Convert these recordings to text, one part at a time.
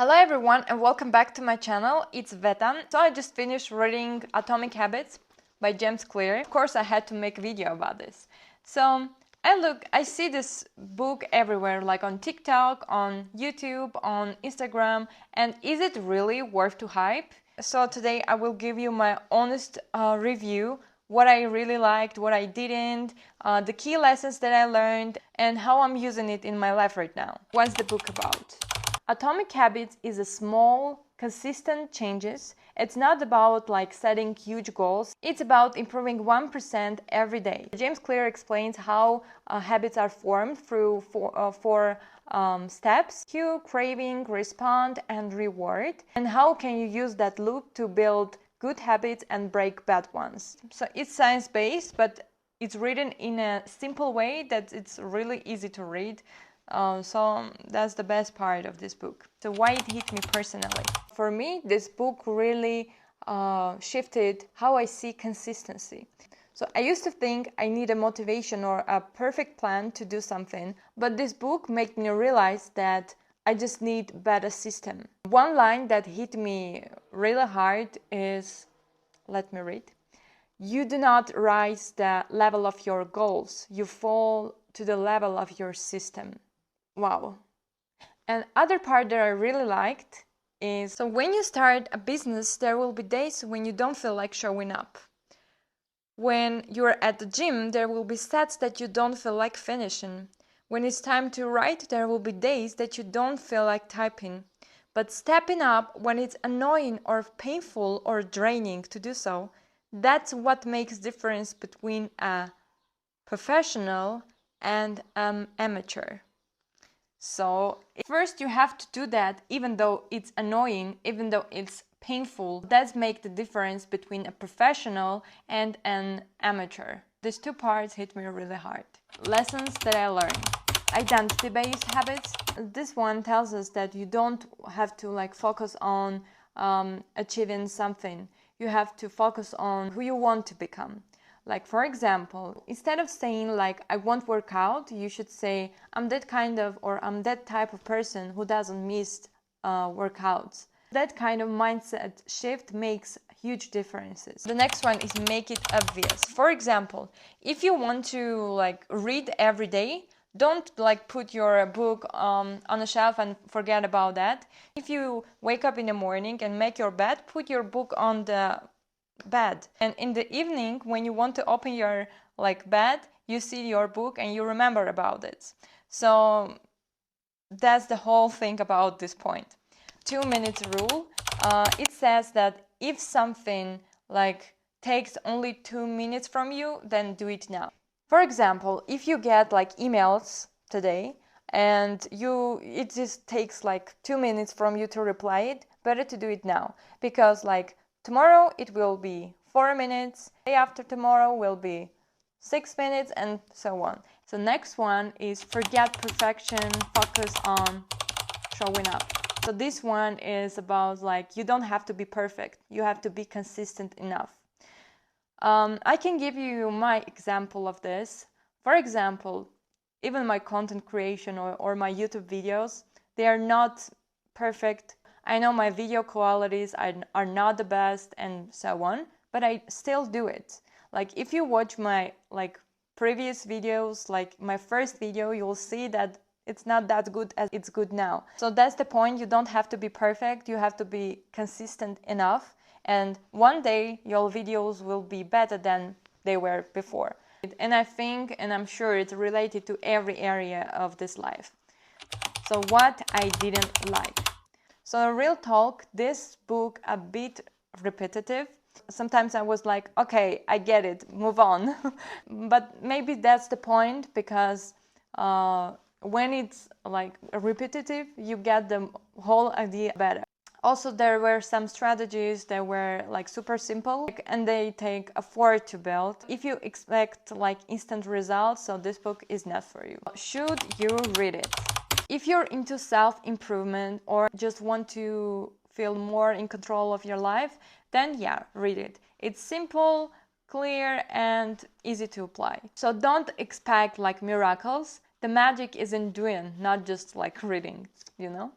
Hello everyone and welcome back to my channel. It's Veta. So I just finished reading Atomic Habits by James Clear. Of course I had to make a video about this. So I see this book everywhere, like on TikTok, on YouTube, on Instagram, and is it really worth to hype? So today I will give you my honest review, what I really liked, what I didn't, the key lessons that I learned, and how I'm using it in my life right now. What's the book about? Atomic Habits is a small, consistent changes. It's not about like setting huge goals. It's about improving 1% every day. James Clear explains how habits are formed through four steps: cue, craving, respond, and reward. And how can you use that loop to build good habits and break bad ones? So it's science-based, but it's written in a simple way that it's really easy to read. So that's the best part of this book. So why it hit me personally? For me, this book really shifted how I see consistency. So I used to think I need a motivation or a perfect plan to do something, but this book made me realize that I just need better system. One line that hit me really hard is, let me read. You do not rise the level of your goals, you fall to the level of your system. Wow. And other part that I really liked is, so when you start a business, there will be days when you don't feel like showing up. When you're at the gym, there will be sets that you don't feel like finishing. When it's time to write, there will be days that you don't feel like typing. But stepping up when it's annoying or painful or draining to do so, that's what makes difference between a professional and an amateur. So first you have to do that even though it's annoying, even though it's painful. That's make the difference between a professional and an amateur. These two parts hit me really hard. Lessons that I learned. Identity-based habits. This one tells us that you don't have to like focus on achieving something. You have to focus on who you want to become. Like, for example, instead of saying like, I won't work out, you should say, I'm that kind of, or I'm that type of person who doesn't miss workouts. That kind of mindset shift makes huge differences. The next one is make it obvious. For example, if you want to like read every day, don't like put your book on a shelf and forget about that. If you wake up in the morning and make your bed, put your book on the bed, and in the evening when you want to open your like bed, you see your book and you remember about it. So that's the whole thing about this point. 2 minutes rule. It says that if something like takes only 2 minutes from you, then do it now. For example, if you get like emails today and it just takes like 2 minutes from you to reply it, better to do it now, because like tomorrow it will be 4 minutes, day after tomorrow will be 6 minutes, and so on. So next one is forget perfection, focus on showing up. So this one is about like, you don't have to be perfect, you have to be consistent enough. I can give you my example of this. For example, even my content creation or my YouTube videos, they are not perfect. I know my video qualities are not the best and so on, but I still do it. Like if you watch my like previous videos, like my first video, you'll see that it's not that good as it's good now. So that's the point. You don't have to be perfect. You have to be consistent enough. And one day your videos will be better than they were before. And I think, and I'm sure it's related to every area of this life. So what I didn't like. So real talk, this book a bit repetitive. Sometimes I was like, okay, I get it, move on. But maybe that's the point, because when it's like repetitive, you get the whole idea better. Also, there were some strategies that were like super simple and they take effort to build. If you expect like instant results, so this book is not for you. Should you read it? If you're into self-improvement or just want to feel more in control of your life, then yeah, read it. It's simple, clear, and easy to apply. So don't expect like miracles. The magic is in doing, not just like reading, you know?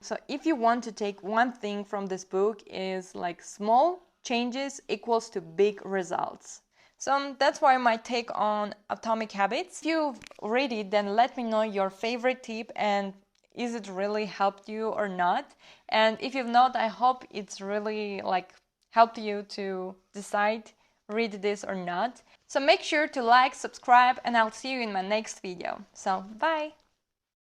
So if you want to take one thing from this book, is like small changes equals to big results. So that's why my take on Atomic Habits. If you've read it, then let me know your favorite tip and is it really helped you or not. And if you've not, I hope it's really like helped you to decide read this or not. So make sure to like, subscribe, and I'll see you in my next video. So bye!